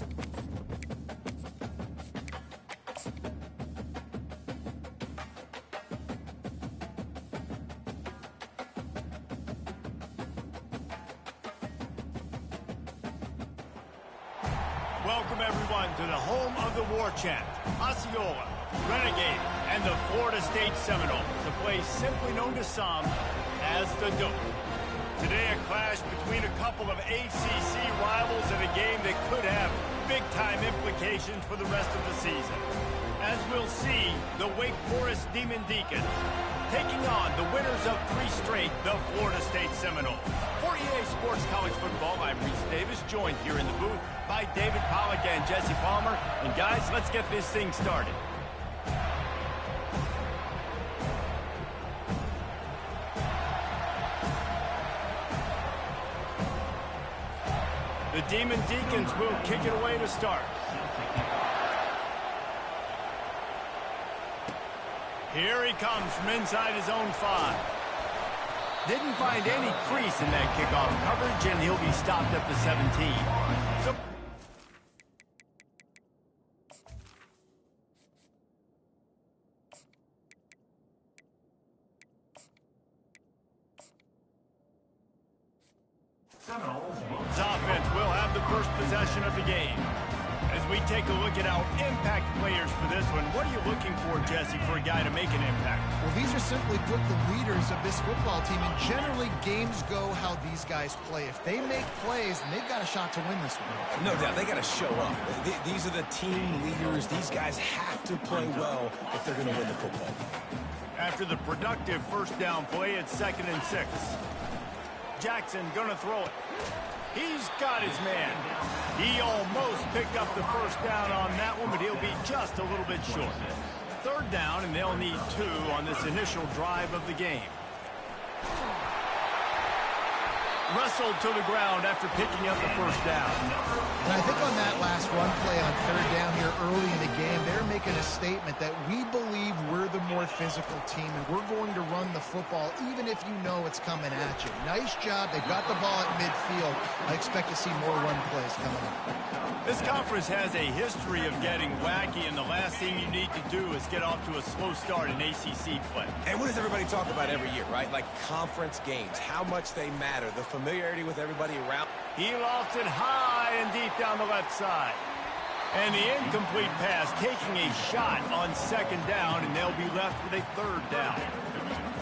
Welcome, everyone, to the home of the war chant, Osceola, Renegade, and the Florida State Seminoles, a place simply known to some as the Dope. Today, a clash between a couple of ACC rivals in a game that could have big-time implications for the rest of the season. As we'll see, the Wake Forest Demon Deacons taking on the winners of 3 straight, the Florida State Seminoles. For EA Sports College Football, I'm Reese Davis, joined here in the booth by David Pollack and Jesse Palmer. And guys, let's get this thing started. The Demon Deacons will kick it away to start. Here he comes from inside his own 5. Didn't find any crease in that kickoff coverage, and he'll be stopped at the 17. So Seminoles offense will have the first possession of the game. As we take a look at our impact players for this one, what are you looking for, Jesse, for a guy to make an impact? Well, these are simply put the leaders of this football team, and generally games go how these guys play. If they make plays, then they've got a shot to win this one. No doubt, they got to show up. These are the team leaders. These guys have to play well if they're going to win the football. After the productive first down play, it's 2nd and 6. Jackson gonna throw it. He's got his man. He almost picked up the first down on that one, but he'll be just a little bit short. 3rd down, and they'll need 2 on this initial drive of the game. Wrestled to the ground after picking up the first down. And I think on that last run play on 3rd down here early in the game, they're making a statement that we believe we're the more physical team, and we're going to run the football even if you know it's coming at you. Nice job. They got the ball at midfield. I expect to see more run plays coming up. This conference has a history of getting wacky, and the last thing you need to do is get off to a slow start in ACC play. And what does everybody talk about every year, right? Like conference games, how much they matter, the familiarity with everybody around. He lost it high and deep down the left side. And the incomplete pass taking a shot on 2nd down, and they'll be left with a 3rd down.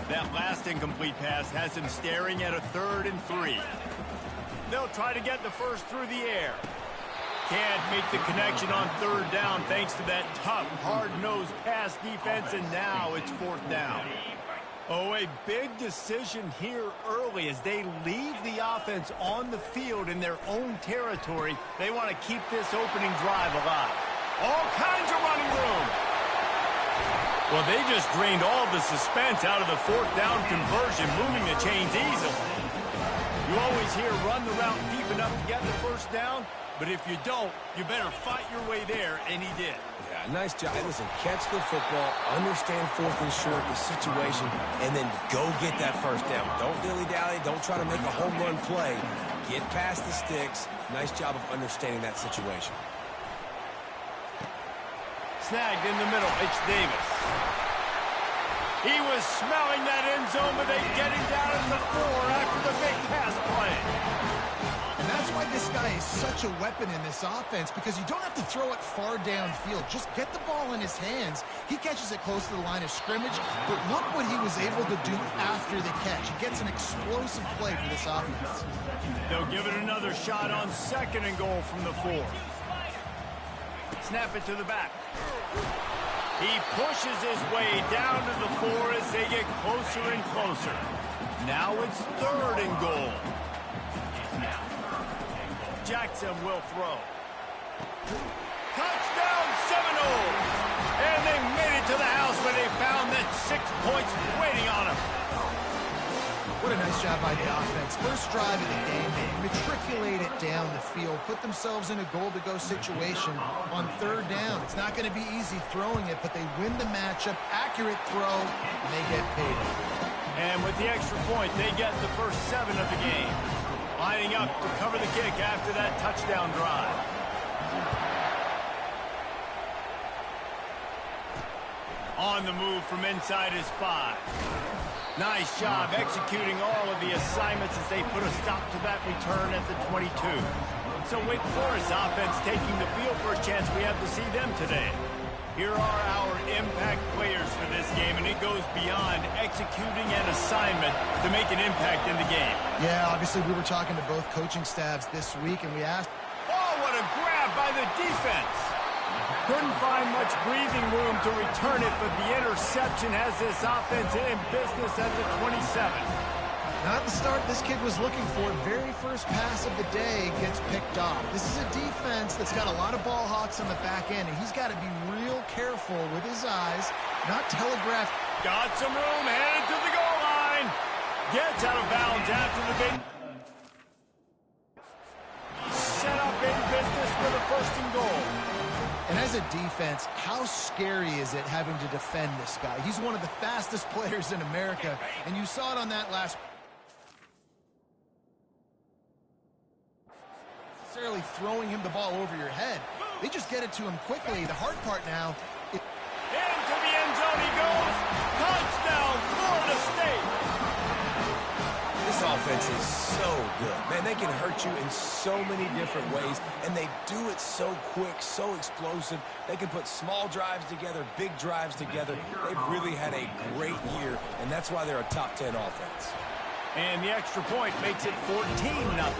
That last incomplete pass has him staring at a 3rd and 3. They'll try to get the first through the air. Can't make the connection on 3rd down thanks to that tough, hard-nosed pass defense, and now it's 4th down. Oh, a big decision here early as they leave the offense on the field in their own territory. They want to keep this opening drive alive. All kinds of running room. Well, they just drained all the suspense out of the 4th down conversion, moving the chains easily. You always hear run the route deep enough to get the first down, but if you don't, you better fight your way there, and he did. Yeah, nice job. Listen, catch the football, understand 4th and short, the situation, and then go get that first down. Don't dilly-dally. Don't try to make a home run play. Get past the sticks. Nice job of understanding that situation. Snagged in the middle. It's Davis. He was smelling that end zone, but they get him down at the 4 after the big pass play. And that's why this guy is such a weapon in this offense, because you don't have to throw it far downfield. Just get the ball in his hands. He catches it close to the line of scrimmage, but look what he was able to do after the catch. He gets an explosive play for this offense. They'll give it another shot on 2nd and goal from the 4. Snap it to the back. He pushes his way down to the 4 as they get closer and closer. Now it's 3rd and goal. Jackson will throw. Touchdown Seminoles! And they made it to the house where they found that 6 points waiting on them. What a nice job by the offense. First drive of the game, they matriculate it down the field, put themselves in a goal-to-go situation on 3rd down. It's not going to be easy throwing it, but they win the matchup, accurate throw, and they get paid. And with the extra point, they get the first 7 of the game. Lining up to cover the kick after that touchdown drive. On the move from inside his 5. Nice job executing all of the assignments as they put a stop to that return at the 22. So Wake Forest offense taking the field for a chance we have to see them today. Here are our impact players for this game, and it goes beyond executing an assignment to make an impact in the game. Yeah, obviously we were talking to both coaching staffs this week, and we asked... Oh, what a grab by the defense! Couldn't find much breathing room to return it, but the interception has this offense in business at the 27. Not the start this kid was looking for. Very first pass of the day gets picked off. This is a defense that's got a lot of ball hawks on the back end, and he's got to be real careful with his eyes, not telegraph. Got some room, headed to the goal line. Gets out of bounds after the big... Set up in business for the first and goal. And as a defense, how scary is it having to defend this guy? He's one of the fastest players in America, and you saw it on that last... necessarily throwing him the ball over your head. They just get it to him quickly. The hard part now... Into the end zone he goes. Touchdown, Florida State. This offense is so good. Man, they can hurt you in so many different ways, and they do it so quick, so explosive. They can put small drives together, big drives together. They've really had a great year, and that's why they're a top 10 offense. And the extra point makes it 14-0.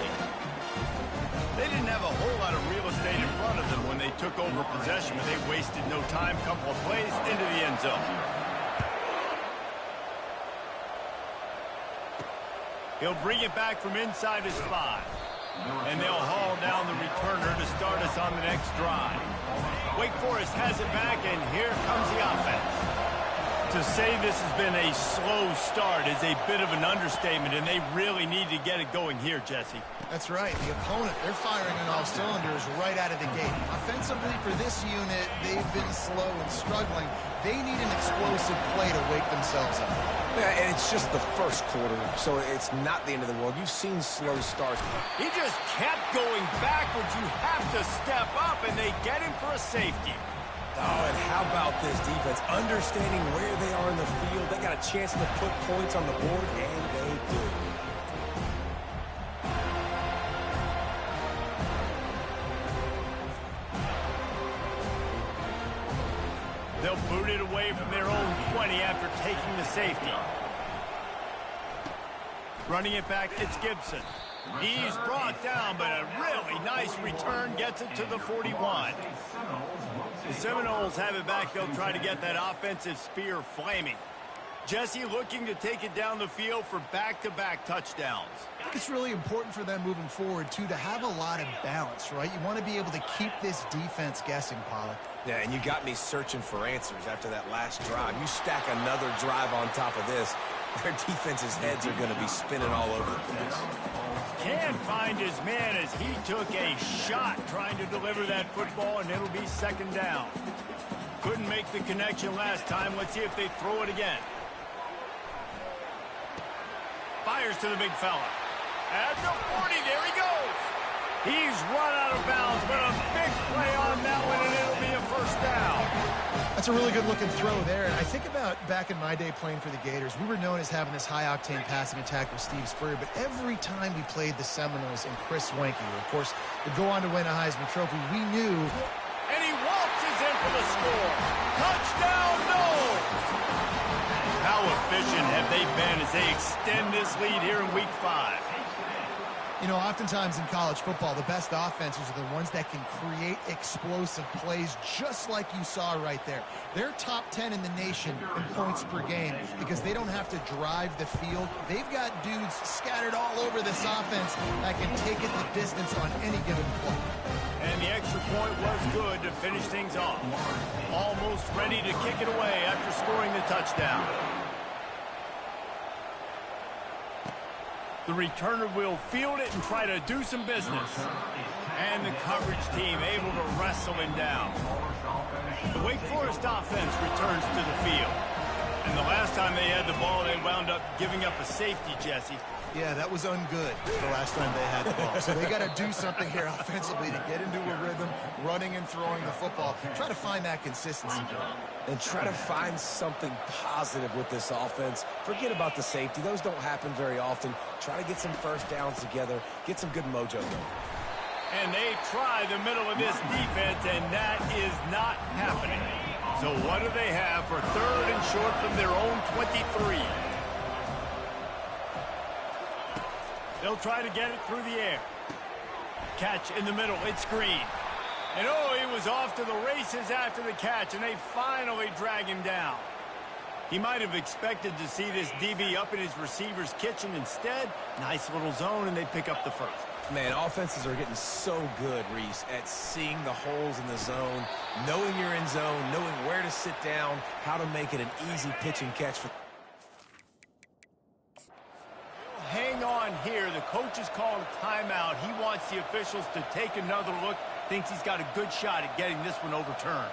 They didn't have a whole lot of real estate in front of them when they took over possession, but they wasted no time. Couple of plays into the end zone. He'll bring it back from inside his 5. And they'll haul down the returner to start us on the next drive. Wake Forest has it back, and here comes the offense. To say this has been a slow start is a bit of an understatement, and they really need to get it going here, Jesse. That's right. The opponent, they're firing on all cylinders right out of the gate. Offensively for this unit, they've been slow and struggling. They need an explosive play to wake themselves up. Yeah, and it's just the first quarter, so it's not the end of the world. You've seen slow starts. He just kept going backwards. You have to step up, and they get him for a safety. Oh, and how about this defense? Understanding where they are in the field. They got a chance to put points on the board, and they do. They'll boot it away from their own 20 after taking the safety. Running it back, it's Gibson. He's brought down, but a really nice return gets it to the 41. The Seminoles have it back. They'll try to get that offensive spear flaming. Jesse looking to take it down the field for back-to-back touchdowns. I think it's really important for them moving forward, too, to have a lot of balance, right? You want to be able to keep this defense guessing, Pollard. Yeah, and you got me searching for answers after that last drive. You stack another drive on top of this, their defense's heads are going to be spinning all over the place. Can't find his man as he took a shot trying to deliver that football, and it'll be second down. Couldn't make the connection last time. Let's see if they throw it again. Fires to the big fella. At the 40, there he goes. He's run out of bounds, but a big play on that one, and it'll be a first down. That's a really good-looking throw there. And I think about back in my day playing for the Gators, we were known as having this high-octane passing attack with Steve Spurrier, but every time we played the Seminoles and Chris Wenke, who, of course, would go on to win a Heisman Trophy, we knew... And he waltzes in for the score. Touchdown, Noles! How efficient have they been as they extend this lead here in Week 5? You know, oftentimes in college football, the best offenses are the ones that can create explosive plays just like you saw right there. They're top 10 in the nation in points per game because they don't have to drive the field. They've got dudes scattered all over this offense that can take it the distance on any given play. And the extra point was good to finish things off. Almost ready to kick it away after scoring the touchdown. The returner will field it and try to do some business. And the coverage team able to wrestle him down. The Wake Forest offense returns to the field. And the last time they had the ball, they wound up giving up a safety, Jesse. Yeah, that was ungood the last time they had the ball. So they got to do something here offensively to get into a rhythm, running and throwing the football. Try to find that consistency. And try to find something positive with this offense. Forget about the safety. Those don't happen very often. Try to get some first downs together. Get some good mojo going. And they try the middle of this defense, and that is not happening. So what do they have for 3rd and short from their own 23? They'll try to get it through the air. Catch in the middle. It's Green. And oh, he was off to the races after the catch, and they finally drag him down. He might have expected to see this DB up in his receiver's kitchen. Instead, nice little zone, and they pick up the first. Man, offenses are getting so good, Reese, at seeing the holes in the zone, knowing you're in zone, knowing where to sit down, how to make it an easy pitch and catch. Hang on here. The coach is calling a timeout. He wants the officials to take another look. Thinks he's got a good shot at getting this one overturned.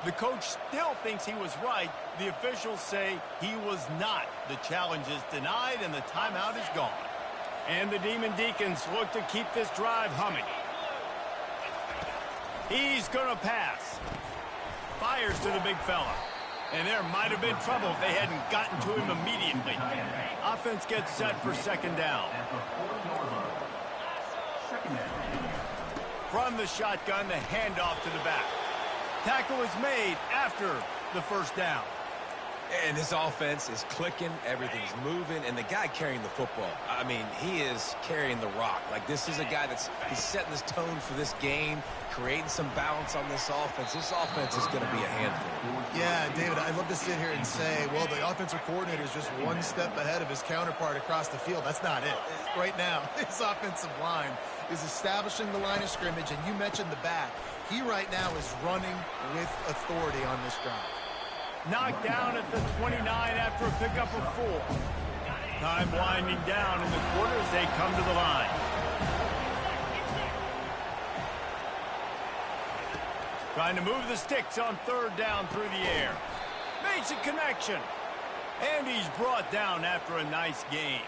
The coach still thinks he was right. The officials say he was not. The challenge is denied, and the timeout is gone. And the Demon Deacons look to keep this drive humming. He's going to pass. Fires to the big fella. And there might have been trouble if they hadn't gotten to him immediately. Offense gets set for 2nd down. From the shotgun, the handoff to the back. Tackle is made after the 1st down. And this offense is clicking, everything's moving, and the guy carrying the football, I mean, he is carrying the rock. Like, this is a guy he's setting this tone for this game, creating some balance on this offense. This offense is going to be a handful. Yeah, David, I'd love to sit here and say, well, the offensive coordinator is just one step ahead of his counterpart across the field. That's not it. Right now, his offensive line is establishing the line of scrimmage, and you mentioned the back. He right now is running with authority on this drive. Knocked down at the 29 after a pickup of 4. Time winding down in the quarter as they come to the line. Trying to move the sticks on 3rd down through the air. Makes a connection. And he's brought down after a nice gain.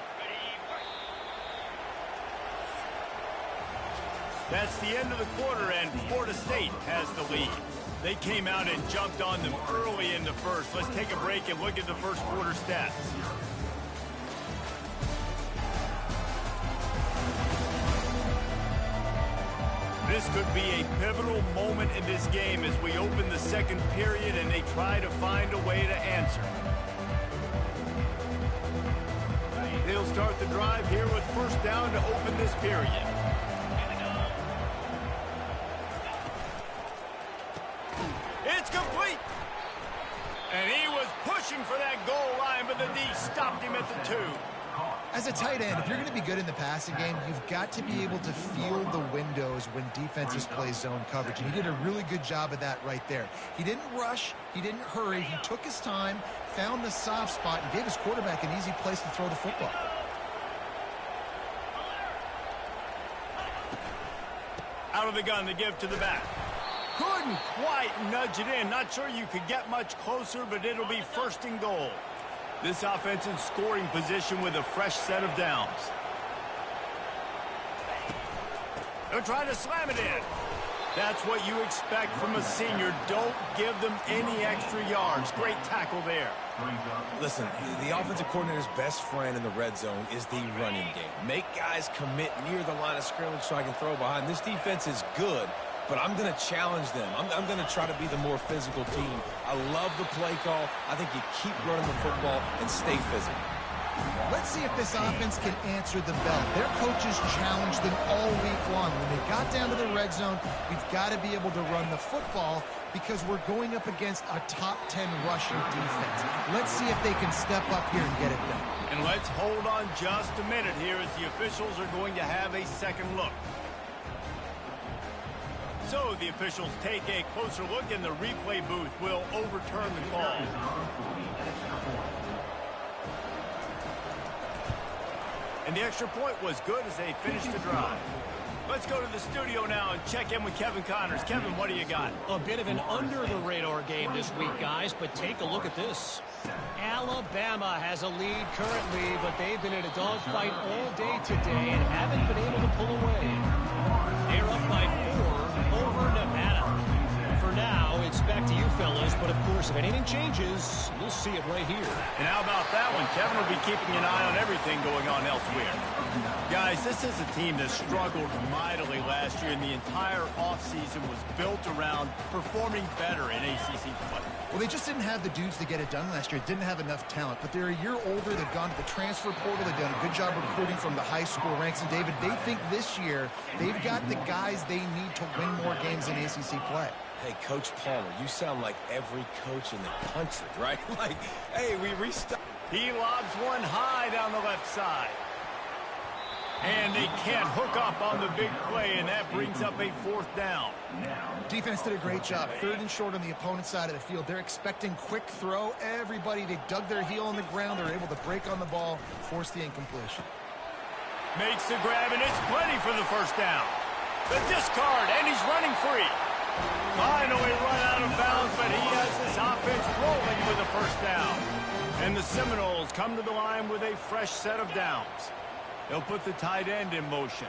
That's the end of the quarter, and Florida State has the lead. They came out and jumped on them early in the first. Let's take a break and look at the first quarter stats. This could be a pivotal moment in this game as we open the 2nd period and they try to find a way to answer. They'll start the drive here with 1st down to open this period. It's complete. And he was pushing for that goal line, but the D stopped him at the 2. As a tight end, if you're going to be good in the passing game, you've got to be able to feel the windows when defenses play zone coverage. And he did a really good job of that right there. He didn't rush. He didn't hurry. He took his time, found the soft spot, and gave his quarterback an easy place to throw the football. Out of the gun, the give to the back. Couldn't quite nudge it in. Not sure you could get much closer, but it'll be 1st and goal. This offense in scoring position with a fresh set of downs. They're trying to slam it in. That's what you expect from a senior. Don't give them any extra yards. Great tackle there. Listen, the offensive coordinator's best friend in the red zone is the running game. Make guys commit near the line of scrimmage so I can throw behind. This defense is good, but I'm going to challenge them. I'm going to try to be the more physical team. I love the play call. I think you keep running the football and stay physical. Let's see if this offense can answer the bell. Their coaches challenged them all week long. When they got down to the red zone, we've got to be able to run the football because we're going up against a top 10 rushing defense. Let's see if they can step up here and get it done. And let's hold on just a minute here as the officials are going to have a second look. So the officials take a closer look, and the replay booth will overturn the call. And the extra point was good as they finished the drive. Let's go to the studio now and check in with Kevin Connors. Kevin, what do you got? A bit of an under-the-radar game this week, guys, but take a look at this. Alabama has a lead currently, but they've been in a dogfight all day today and haven't been able to pull away. They're up by 4 over Nevada. For now, it's back to you fellas, but of course, if anything changes, you'll see it right here. And how about that one? Kevin will be keeping an eye on everything going on elsewhere. Guys, this is a team that struggled mightily last year, and the entire offseason was built around performing better in ACC play. Well, they just didn't have the dudes to get it done last year. Didn't have enough talent, but they're a year older. They've gone to the transfer portal. They've done a good job recruiting from the high school ranks. And, David, they think this year they've got the guys they need to win more games in ACC play. Hey, Coach Palmer, you sound like every coach in the country, right? Like, hey, we restart. He lobs one high down the left side. And they can't hook up on the big play, and that brings up a 4th down. Defense did a great job. 3rd and short on the opponent's side of the field. They're expecting quick throw. Everybody, they dug their heel on the ground. They're able to break on the ball, force the incompletion. Makes the grab, and it's plenty for the 1st down. The discard, and he's running free. Finally run out of bounds, but he has this offense rolling with a 1st down. And the Seminoles come to the line with a fresh set of downs. They'll put the tight end in motion.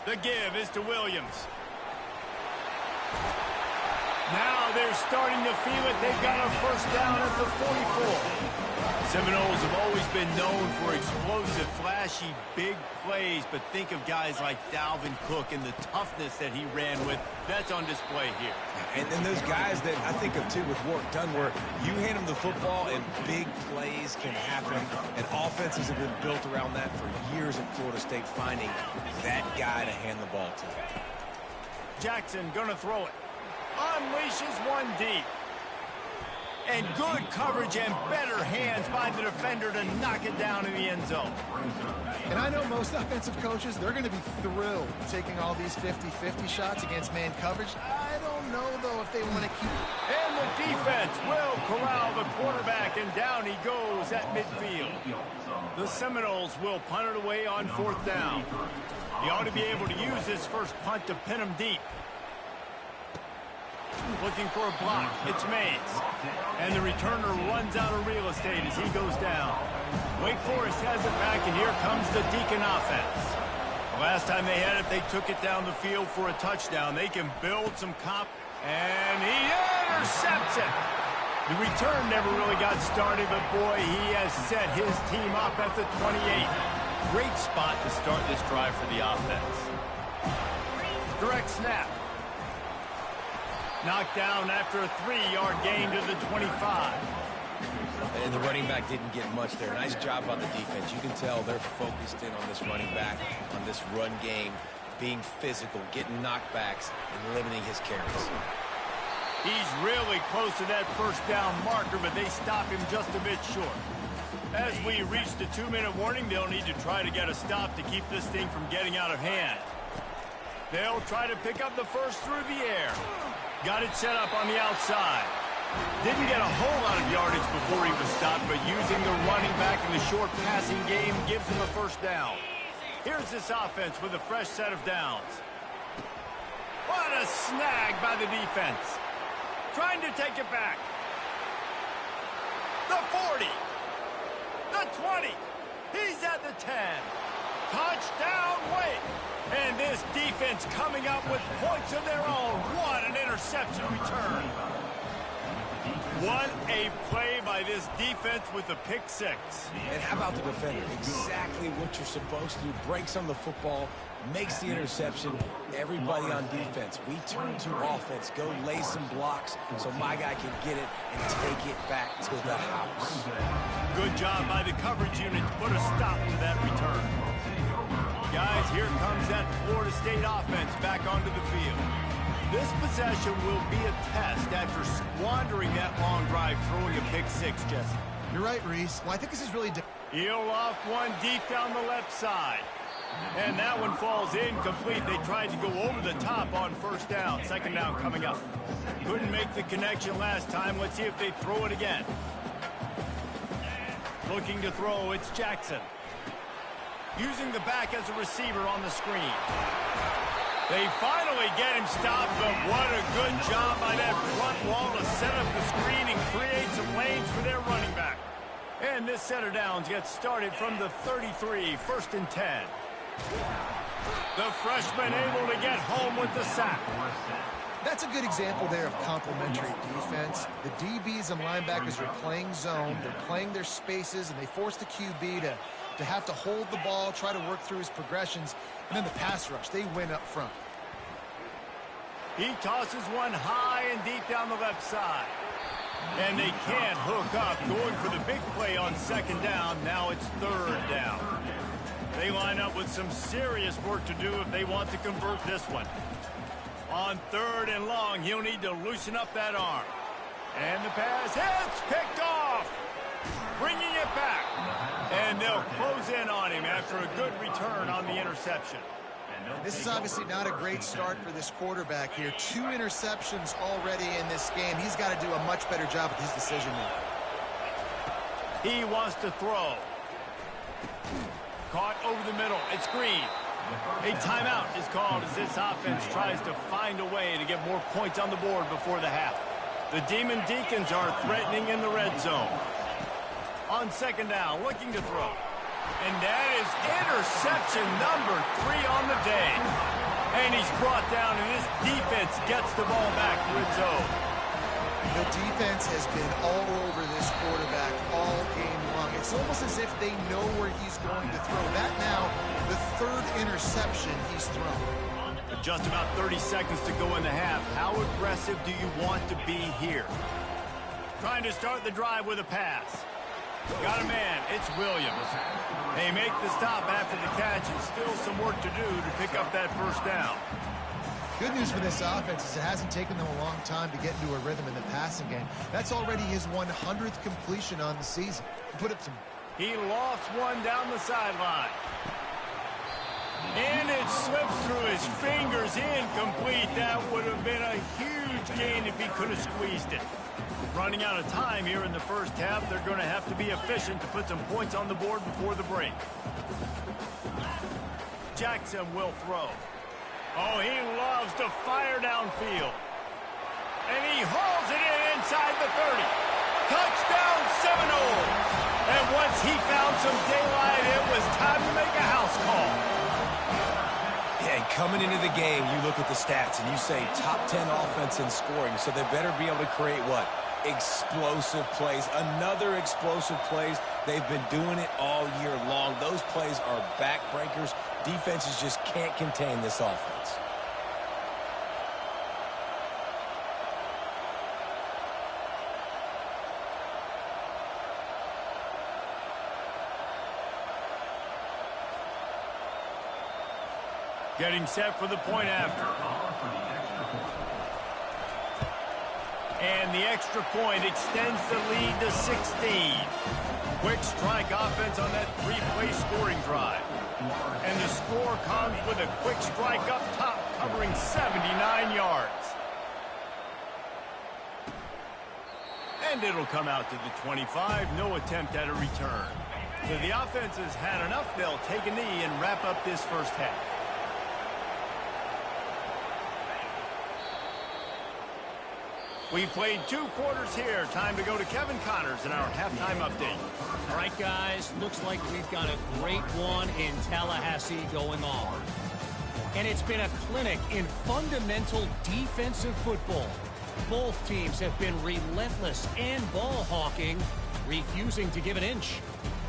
The give is to Williams. Now they're starting to feel it. They've got a 1st down at the 44. Seminoles have always been known for explosive, flashy, big plays, but think of guys like Dalvin Cook and the toughness that he ran with. That's on display here. And then those guys that I think of, too, with work done, where you hand them the football and big plays can happen, and offenses have been built around that for years at Florida State, finding that guy to hand the ball to. Jackson gonna throw it. Unleashes one deep. And good coverage and better hands by the defender to knock it down in the end zone. And I know most offensive coaches, they're going to be thrilled taking all these 50-50 shots against man coverage. I don't know, though, if they want to keep... And the defense will corral the quarterback, and down he goes at midfield. The Seminoles will punt it away on 4th down. He ought to be able to use this first punt to pin him deep. Looking for a block. It's Mays. And the returner runs out of real estate as he goes down. Wake Forest has it back, and here comes the Deacon offense. The last time they had it, they took it down the field for a touchdown. They can build some comp, and he intercepts it. The return never really got started, but boy, he has set his team up at the 28. Great spot to start this drive for the offense. Direct snap. Knocked down after a 3-yard gain to the 25. And the running back didn't get much there. Nice job on the defense. You can tell they're focused in on this running back, on this run game, being physical, getting knockbacks, and limiting his carries. He's really close to that 1st down marker, but they stop him just a bit short. As we reach the 2-minute warning, they'll need to try to get a stop to keep this thing from getting out of hand. They'll try to pick up the first through the air. Got it set up on the outside. Didn't get a whole lot of yardage before he was stopped, but using the running back in the short passing game gives him a 1st down. Here's this offense with a fresh set of downs. What a snag by the defense. Trying to take it back. The 40. The 20. He's at the 10. Touchdown, Wake. And this defense coming up with points of their own. What an interception return. What a play by this defense with the pick 6. And how about the defender? Exactly what you're supposed to do. Breaks on the football, makes the interception. Everybody on defense, we turn to offense. Go lay some blocks so my guy can get it and take it back to the house. Good job by the coverage unit to put a stop to that return. Guys, here comes that Florida State offense back onto the field. This possession will be a test after squandering that long drive, throwing a pick 6, Jesse. You're right, Reese. Well, I think this is really... He'll off one deep down the left side. And that one falls incomplete. They tried to go over the top on 1st down. 2nd down coming up. Couldn't make the connection last time. Let's see if they throw it again. Looking to throw, it's Jackson. using the back as a receiver on the screen. They finally get him stopped, but what a good job by that front wall to set up the screen and create some lanes for their running back. And this set of downs gets started from the 33, 1st and 10. The freshman able to get home with the sack. That's a good example there of complementary defense. The DBs and linebackers are playing zone, they're playing their spaces, and they force the QB to have to hold the ball, try to work through his progressions, and then the pass rush, they win up front. He tosses one high and deep down the left side. And they can't hook up, going for the big play on 2nd down. Now it's 3rd down. They line up with some serious work to do if they want to convert this one. On 3rd and long, he'll need to loosen up that arm. And the pass hits, picked off. Bringing it back. And they'll close in on him after a good return on the interception. This is obviously not a great start for this quarterback here. 2 interceptions already in this game. He's got to do a much better job with his decision making. He wants to throw. Caught over the middle. It's Green. A timeout is called as this offense tries to find a way to get more points on the board before the half. The Demon Deacons are threatening in the red zone. On 2nd down, looking to throw. And that is interception number 3 on the day. And he's brought down, and this defense gets the ball back to its own. The defense has been all over this quarterback all game long. It's almost as if they know where he's going to throw. That now, the 3rd interception he's thrown. With just about 30 seconds to go in the half, how aggressive do you want to be here? Trying to start the drive with a pass. Got a man, it's Williams. They make the stop after the catch, and still some work to do to pick up that 1st down. Good news for this offense is it hasn't taken them a long time to get into a rhythm in the passing game. That's already his 100th completion on the season. Put up some. He lofts one down the sideline. And it slips through his fingers, incomplete. That would have been a huge gain if he could have squeezed it. Running out of time here in the 1st half, they're going to have to be efficient to put some points on the board before the break. Jackson will throw. Oh, he loves to fire downfield. And he hauls it in inside the 30. Touchdown, Seminoles. And once he found some daylight, it was time to make a house call. Yeah, and coming into the game, you look at the stats and you say top 10 offense in scoring, so they better be able to create what? Explosive plays. Another explosive plays. They've been doing it all year long. Those plays are backbreakers. Defenses just can't contain this offense. Getting set for the point after. And the extra point extends the lead to 16. Quick strike offense on that 3-play scoring drive. And the score comes with a quick strike up top, covering 79 yards. And it'll come out to the 25. No attempt at a return. So the offense has had enough. They'll take a knee and wrap up this 1st half. We've played 2 quarters here. Time to go to Kevin Connors in our halftime update. All right, guys, looks like we've got a great one in Tallahassee going on. And it's been a clinic in fundamental defensive football. Both teams have been relentless and ball hawking, refusing to give an inch.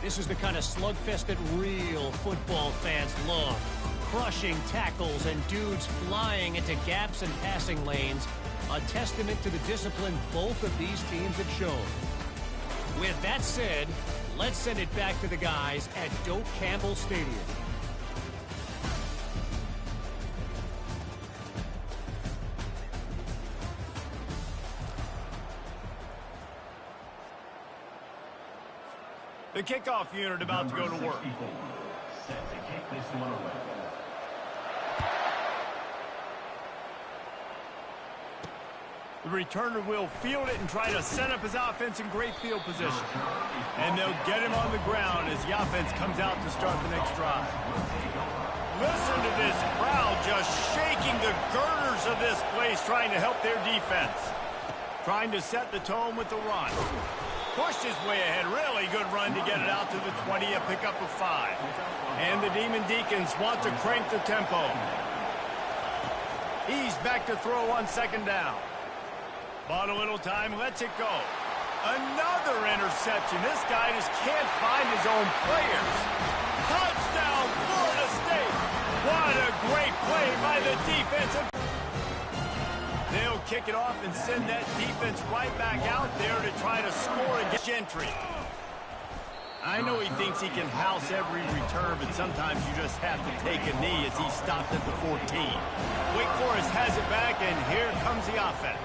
This is the kind of slugfest that real football fans love. Crushing tackles and dudes flying into gaps and passing lanes. A testament to the discipline both of these teams have shown. With that said, let's send it back to the guys at Doak Campbell Stadium. The kickoff unit about to go to work. The returner will field it and try to set up his offense in great field position. And they'll get him on the ground as the offense comes out to start the next drive. Listen to this crowd just shaking the girders of this place, trying to help their defense. Trying to set the tone with the run. Pushed his way ahead. Really good run to get it out to the 20, a pickup of 5. And the Demon Deacons want to crank the tempo. He's back to throw on second down. Bought a little time, lets it go. Another interception. This guy just can't find his own players. Touchdown, Florida State. What a great play by the defensive. They'll kick it off and send that defense right back out there to try to score against Gentry. I know he thinks he can house every return, but sometimes you just have to take a knee as he stopped at the 14. Wake Forest has it back, and here comes the offense.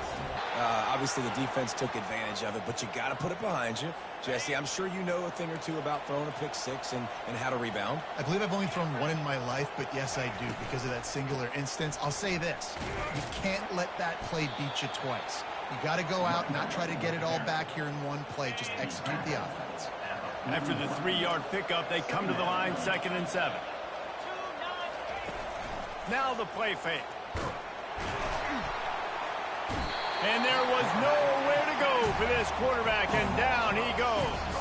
Obviously, the defense took advantage of it, but you got to put it behind you. Jesse, I'm sure you know a thing or two about throwing a pick six and how to rebound. I believe I've only thrown one in my life, but yes, I do because of that singular instance. I'll say this. You can't let that play beat you twice. You got to go out and not try to get it all back here in one play. Just execute the offense. After the 3-yard pickup, they come to the line, 2nd and 7. Now the play fake. And there was nowhere to go for this quarterback, and down he goes.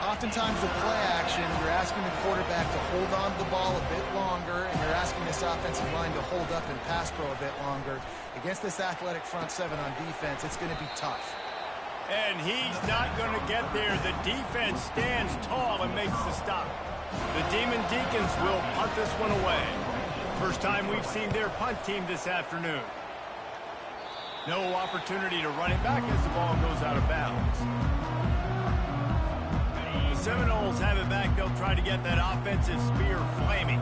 Oftentimes with play action, you're asking the quarterback to hold on to the ball a bit longer, and you're asking this offensive line to hold up and pass pro a bit longer. Against this athletic front seven on defense, it's going to be tough. And he's not going to get there. The defense stands tall and makes the stop. The Demon Deacons will punt this one away. First time we've seen their punt team this afternoon. No opportunity to run it back as the ball goes out of bounds. The Seminoles have it back. They'll try to get that offensive spear flaming.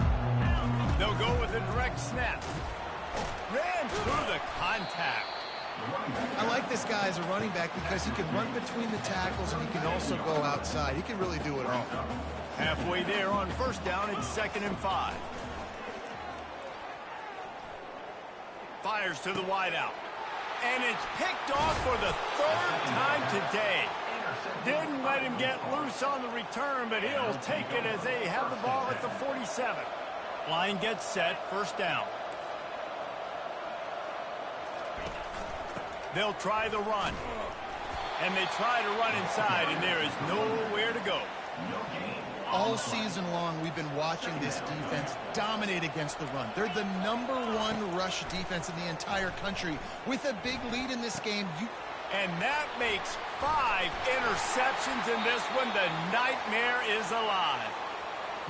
They'll go with a direct snap. Ran through the contact. I like this guy as a running back because he can run between the tackles and he can also go outside. He can really do it all. Halfway there on first down, it's 2nd and 5. Fires to the wideout. And it's picked off for the 3rd time today. Didn't let him get loose on the return, but he'll take it as they have the ball at the 47. Line gets set, first down. They'll try the run. And they try to run inside, and there is nowhere to go. All season long, we've been watching this defense dominate against the run. They're the #1 rush defense in the entire country. With a big lead in this game, And that makes 5 interceptions in this one. The nightmare is alive.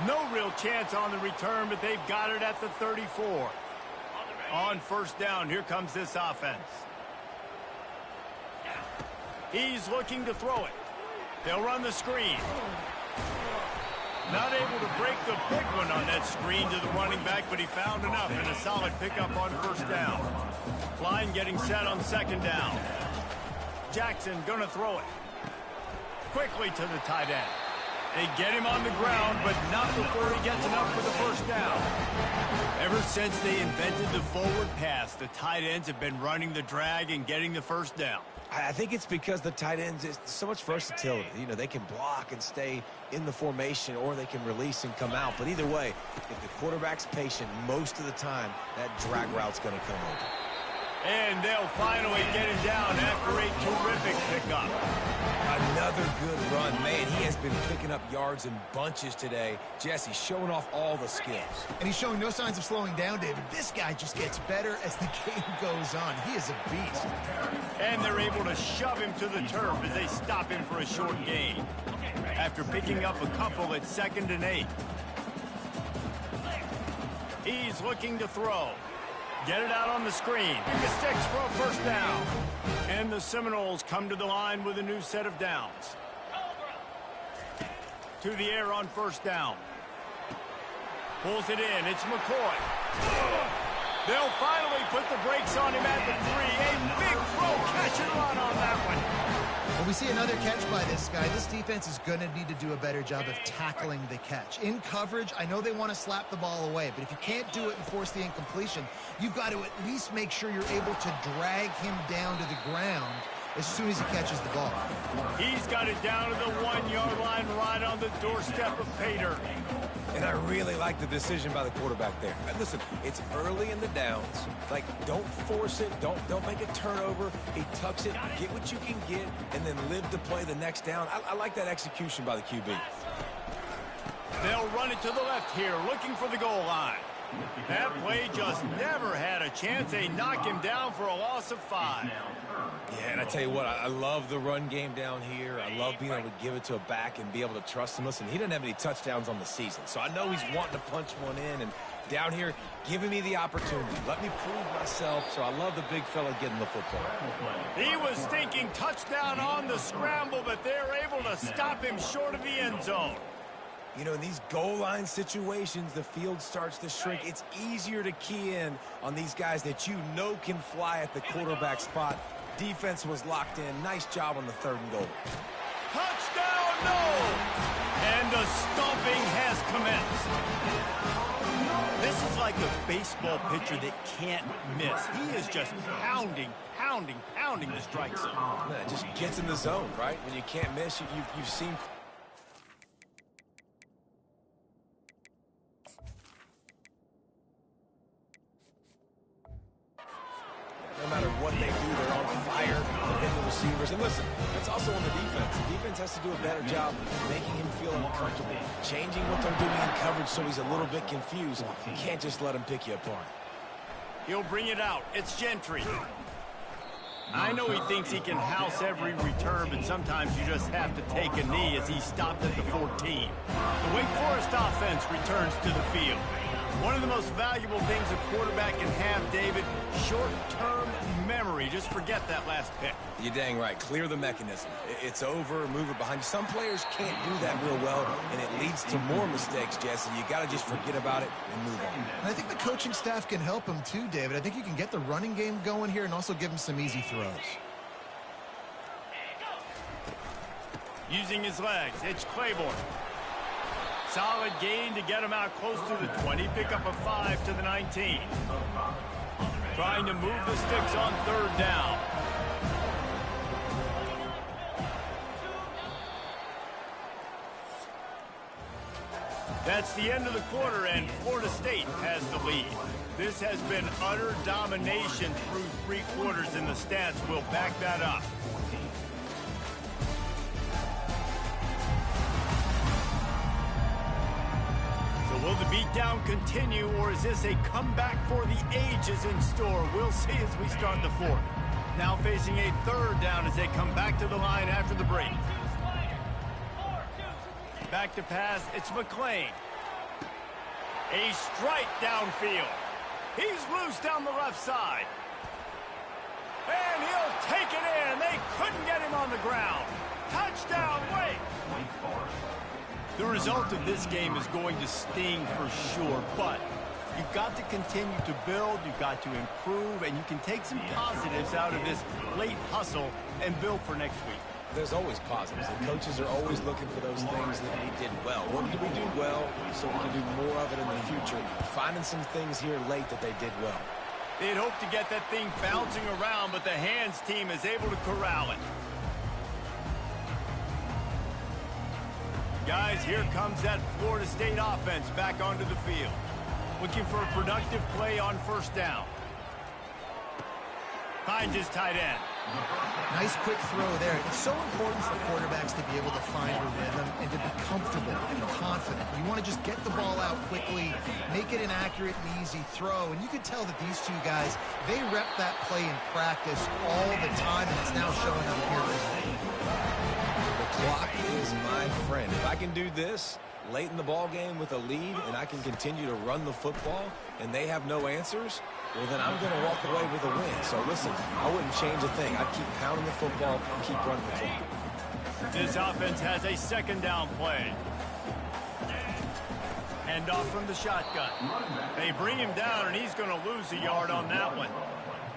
No real chance on the return, but they've got it at the 34. On first down, here comes this offense. He's looking to throw it. They'll run the screen. Not able to break the big one on that screen to the running back, but he found enough and a solid pickup on first down. Line getting set on second down. Jackson going to throw it. Quickly to the tight end. They get him on the ground, but not before he gets enough for the first down. Ever since they invented the forward pass, the tight ends have been running the drag and getting the first down. I think it's because the tight ends, is so much versatility. You know, they can block and stay in the formation, or they can release and come out. But either way, if the quarterback's patient most of the time, that drag route's going to come open. And they'll finally get him down after a terrific pickup. Another good run. Man, he has been picking up yards in bunches today. Jesse showing off all the skills. and he's showing no signs of slowing down, David. This guy just gets better as the game goes on. He is a beast. And they're able to shove him to the turf as they stop him for a short gain. After picking up a couple at 2nd and 8. He's looking to throw. Get it out on the screen. The sticks for a first down. And the Seminoles come to the line with a new set of downs. To the air on first down. Pulls it in. It's McCoy. They'll finally put the brakes on him at the 3. A big throw, catch and run on that one. Well, We see another catch by this guy. This defense is going to need to do a better job of tackling the catch. In coverage, I know they want to slap the ball away, but if you can't do it and force the incompletion, you've got to at least make sure you're able to drag him down to the ground as soon as he catches the ball. He's got it down to the 1-yard line right on the doorstep of Pater. And I really like the decision by the quarterback there. Listen, it's early in the downs. Like, don't force it. Don't make a turnover. He tucks it, get what you can get, and then live to play the next down. I like that execution by the QB. They'll run it to the left here, looking for the goal line. That play just never had a chance. They knock him down for a loss of 5. Yeah, and I tell you what, I love the run game down here. I love being able to give it to a back and be able to trust him. Listen, he didn't have any touchdowns on the season, so I know he's wanting to punch one in. And down here, giving me the opportunity. Let me prove myself, so I love the big fella getting the football. He was thinking touchdown on the scramble, but they're able to stop him short of the end zone. You know, in these goal line situations, the field starts to shrink. It's easier to key in on these guys that you know can fly at the quarterback spot. Defense was locked in. Nice job on the 3rd and goal. Touchdown, no! And the stomping has commenced. This is like a baseball pitcher that can't miss. He is just pounding the strike zone. Man, it just gets in the zone, right? When you can't miss, you've seen... No matter what they do, they're on fire. They're hitting the receivers. And listen, that's also on the defense. The defense has to do a better job making him feel uncomfortable, changing what they're doing in coverage so he's a little bit confused. You can't just let him pick you apart. He'll bring it out. It's Gentry. I know he thinks he can house every return, but sometimes you just have to take a knee as he stopped at the 14. The Wake Forest offense returns to the field. One of the most valuable things a quarterback can have, David, short-term memory. Just forget that last pick. You're dang right. Clear the mechanism. It's over, move it behind you. Some players can't do that real well, and it leads to more mistakes, Jesse. You got to just forget about it and move on. And I think the coaching staff can help him too, David. I think you can get the running game going here and also give him some easy throws. Using his legs, it's Claiborne. Solid gain to get him out close to the 20. Pick up a 5 to the 19. Trying to move the sticks on 3rd down. That's the end of the quarter, and Florida State has the lead. This has been utter domination through 3 quarters, and the stats will back that up. Will the beatdown continue, or is this a comeback for the ages in store? We'll see as we start the 4th. Now facing a 3rd down as they come back to the line after the break. Back to pass, it's McClain. A strike downfield. He's loose down the left side. And he'll take it in. They couldn't get him on the ground. Touchdown, Wake! The result of this game is going to sting for sure, but you've got to continue to build, you've got to improve, and you can take some positives out of this late hustle and build for next week. There's always positives, and coaches are always looking for those things that we did well. What did we do well so we can do more of it in the future? Finding some things here late that they did well. They'd hoped to get that thing bouncing around, but the hands team is able to corral it. Guys, here comes that Florida State offense back onto the field. Looking for a productive play on 1st down. Finds his tight end. Nice quick throw there. It's so important for quarterbacks to be able to find a rhythm and to be comfortable and confident. You want to just get the ball out quickly, make it an accurate and easy throw. And you can tell that these 2 guys, they rep that play in practice all the time, and it's now showing up here tonight. Clock is my friend. If I can do this late in the ball game with a lead and I can continue to run the football and they have no answers, well, then I'm going to walk away with a win. So listen, I wouldn't change a thing. I'd keep pounding the football, keep running the clock. This offense has a 2nd down play. Hand off from the shotgun. They bring him down, and he's going to lose a yard on that one.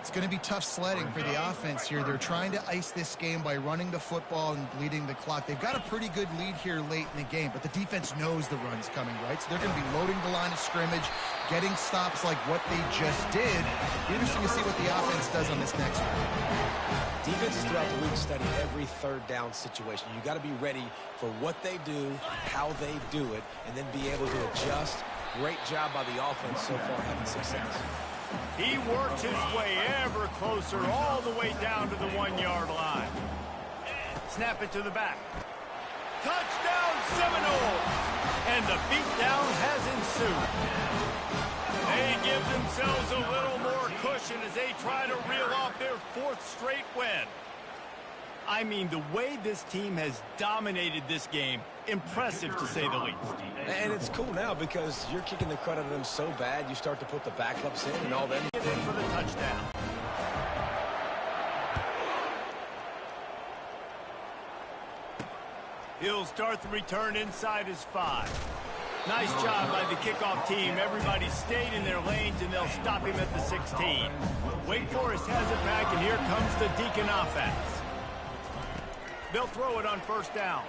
It's going to be tough sledding for the offense here. They're trying to ice this game by running the football and bleeding the clock. They've got a pretty good lead here late in the game, but the defense knows the run's coming, right? So they're going to be loading the line of scrimmage, getting stops like what they just did. Be interesting to see what the offense does on this next one. Defenses throughout the week study every third down situation. You got to be ready for what they do, how they do it, and then be able to adjust. Great job by the offense so far, having success. He works his way ever closer all the way down to the 1-yard line. Snap it to the back. Touchdown Seminoles! And the beatdown has ensued. They give themselves a little more cushion as they try to reel off their 4th straight win. I mean, the way this team has dominated this game, impressive to say the least. And it's cool now because you're kicking the crud out of them so bad, you start to put the backups in and all them. Get in for the touchdown. He'll start the return inside his 5. Nice job by the kickoff team. Everybody stayed in their lanes, and they'll stop him at the 16. Wake Forest has it back, and here comes the Deacon offense. They'll throw it on first down.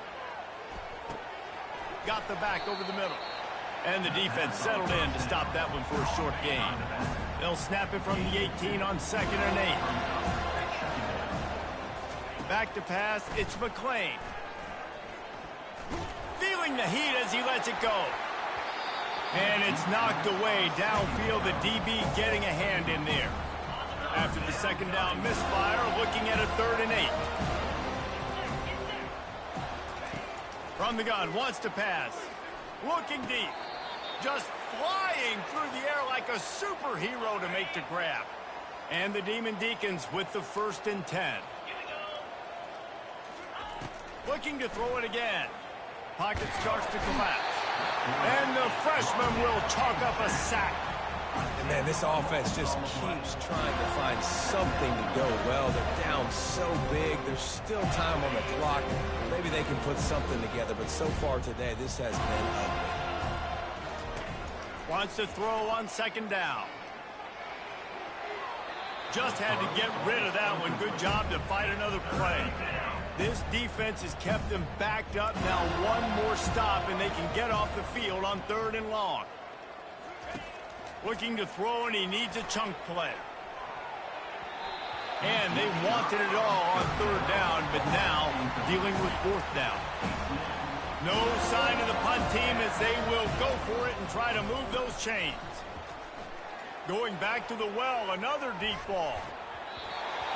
Got the back over the middle. And the defense settled in to stop that one for a short gain. They'll snap it from the 18 on 2nd and 8. Back to pass, it's McClain. Feeling the heat as he lets it go. And it's knocked away downfield, the DB getting a hand in there. After the 2nd down misfire, looking at a 3rd and 8. From the gun, wants to pass. Looking deep. Just flying through the air like a superhero to make the grab. And the Demon Deacons with the 1st and 10. Looking to throw it again. Pocket starts to collapse. And the freshman will chalk up a sack. And man, this offense just keeps trying to find something to go well. They're down so big. There's still time on the clock. Maybe they can put something together, but so far today, this has been ugly. Wants to throw on 2nd down. Just had to get rid of that one. Good job to fight another play. This defense has kept them backed up. Now one more stop, and they can get off the field on 3rd and long. Looking to throw, and he needs a chunk play. And they wanted it all on 3rd down, but now dealing with 4th down. No sign of the punt team as they will go for it and try to move those chains. Going back to the well, another deep ball.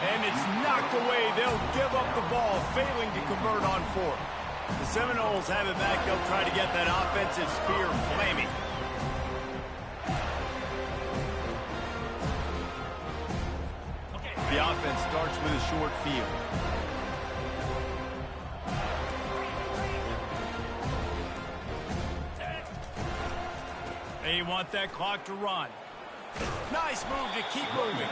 And it's knocked away. They'll give up the ball, failing to convert on 4th. The Seminoles have it back. They'll try to get that offensive spear flaming. The offense starts with a short field. They want that clock to run. Nice move to keep moving.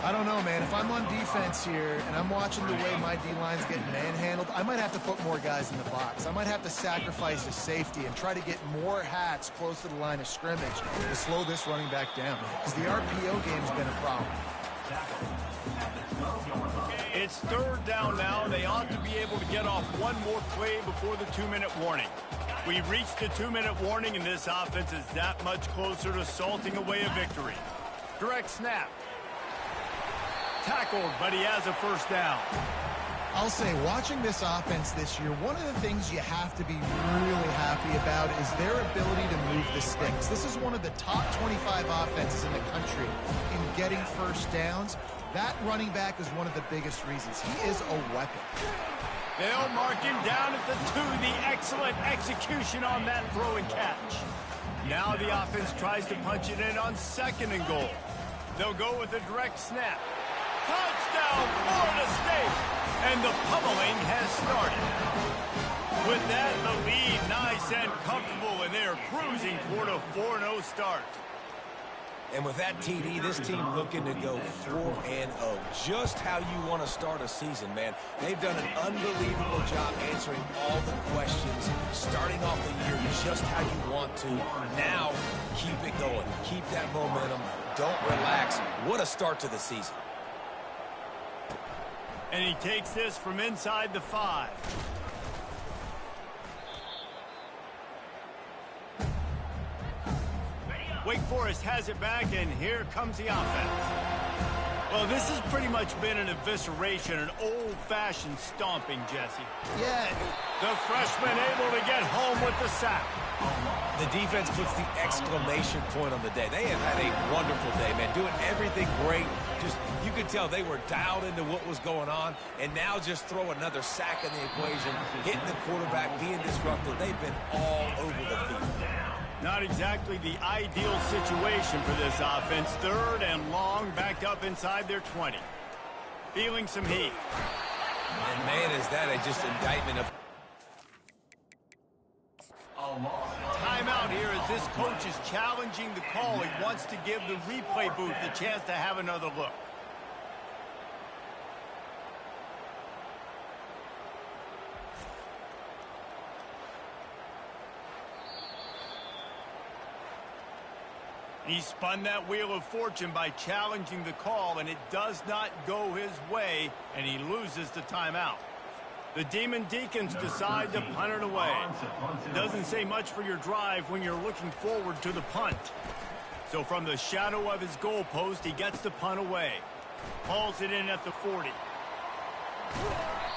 I don't know, man. If I'm on defense here and I'm watching the way my D-line's getting manhandled, I might have to put more guys in the box. I might have to sacrifice a safety and try to get more hats close to the line of scrimmage to slow this running back down. Because the RPO game's been a problem. It's 3rd down now. They ought to be able to get off one more play before the 2-minute warning. We've reached the 2-minute warning, and this offense is that much closer to salting away a victory. Direct snap. Tackled, but he has a 1st down. I'll say, watching this offense this year, one of the things you have to be really happy about is their ability to move the sticks. This is one of the top 25 offenses in the country in getting 1st downs. That running back is one of the biggest reasons. He is a weapon. They'll mark him down at the 2. The excellent execution on that throw and catch. Now the offense tries to punch it in on 2nd and goal. They'll go with a direct snap. Touchdown, Florida State! And the pummeling has started. With that, the lead nice and comfortable, and they're cruising toward a 4-0 start. And with that TD, this team looking to go 4-0. Just how you want to start a season, man. They've done an unbelievable job answering all the questions, starting off the year just how you want to. Now, keep it going. Keep that momentum. don't relax. What a start to the season. And he takes this from inside the 5. Wake Forest has it back, and here comes the offense. Well, this has pretty much been an evisceration, an old-fashioned stomping, Jesse. Yeah. The freshman able to get home with the sack. The defense puts the exclamation point on the day. They have had a wonderful day, man, doing everything great. Just, you could tell they were dialed into what was going on, and now just throw another sack in the equation, hitting the quarterback, being disruptive. They've been all over the field. Not exactly the ideal situation for this offense. 3rd and long, backed up inside their 20. Feeling some heat. And, man, is that just indictment of... Timeout here as this coach is challenging the call. He wants to give the replay booth the chance to have another look. He spun that wheel of fortune by challenging the call, and it does not go his way, and he loses the timeout. The Demon Deacons decide to punt it away. Doesn't say much for your drive when you're looking forward to the punt. So from the shadow of his goalpost, he gets the punt away. Hauls it in at the 40.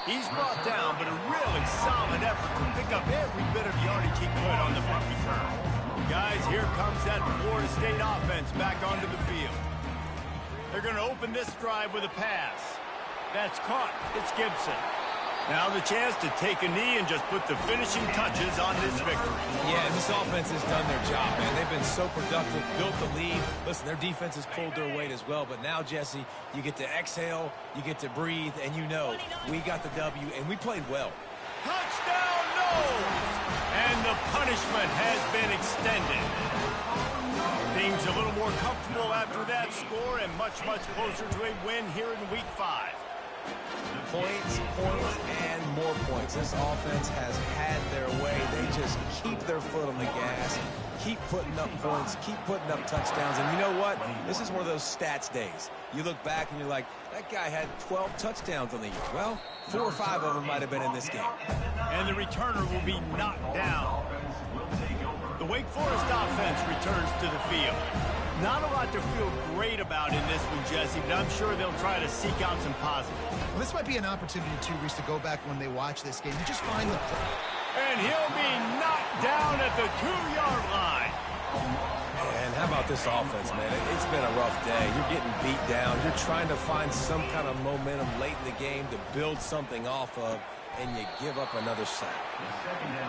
He's brought down, but a really solid effort to pick up every bit of yardage he could on the punt return. Guys, here comes that Florida State offense back onto the field. They're going to open this drive with a pass. That's caught. It's Gibson. Now the chance to take a knee and just put the finishing touches on this victory. Yeah, this offense has done their job, man. They've been so productive, built the lead. Listen, their defense has pulled their weight as well. But now, Jesse, you get to exhale, you get to breathe, and you know we got the W, and we played well. Touchdown, no! And the punishment has been extended. Things a little more comfortable after that score and much, much closer to a win here in Week 5. Points, and more points. This offense has had their way. They just keep their foot on the gas, keep putting up points, keep putting up touchdowns. And you know what? This is one of those stats days. You look back and you're like, that guy had 12 touchdowns on the year. Well, 4 or 5 of them might have been in this game. And the returner will be knocked down. The Wake Forest offense returns to the field. Not a lot to feel great about in this one, Jesse, but I'm sure they'll try to seek out some positives. Well, this might be an opportunity, too, Reese, to go back when they watch this game. You just find the play. And he'll be knocked down at the 2-yard line. And how about this offense, man? It's been a rough day. You're getting beat down. You're trying to find some kind of momentum late in the game to build something off of, and you give up another sack.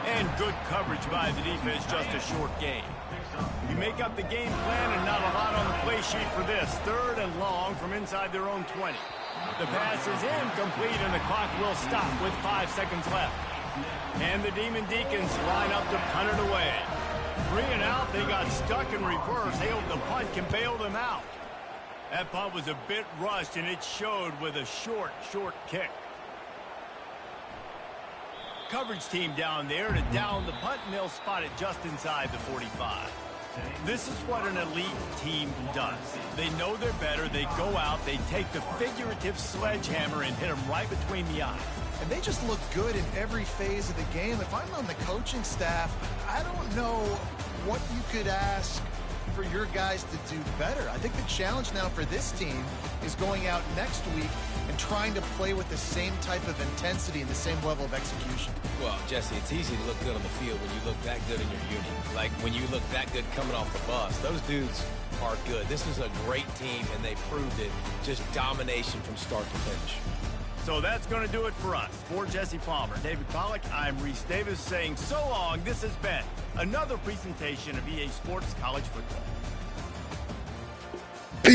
And good coverage by the defense, just a short game. You make up the game plan and not a lot on the play sheet for this. 3rd and long from inside their own 20. The pass is incomplete and the clock will stop with 5 seconds left. And the Demon Deacons line up to punt it away. 3 and out, they got stuck in reverse. They hope the punt can bail them out. That punt was a bit rushed and it showed with a short kick. Coverage team down there to down the punt, and they'll spot it just inside the 45. This is what an elite team does. They know they're better. They go out. They take the figurative sledgehammer and hit them right between the eyes. And they just look good in every phase of the game. If I'm on the coaching staff, I don't know what you could ask for your guys to do better. I think the challenge now for this team is going out next week and trying to play with the same type of intensity and the same level of execution. Well, Jesse, it's easy to look good on the field when you look that good in your unit. Like when you look that good coming off the bus. Those dudes are good. This is a great team, and they proved it. Just domination from start to finish. So that's going to do it for us. For Jesse Palmer, David Pollack, I'm Reese Davis saying so long. This has been another presentation of EA Sports College Football.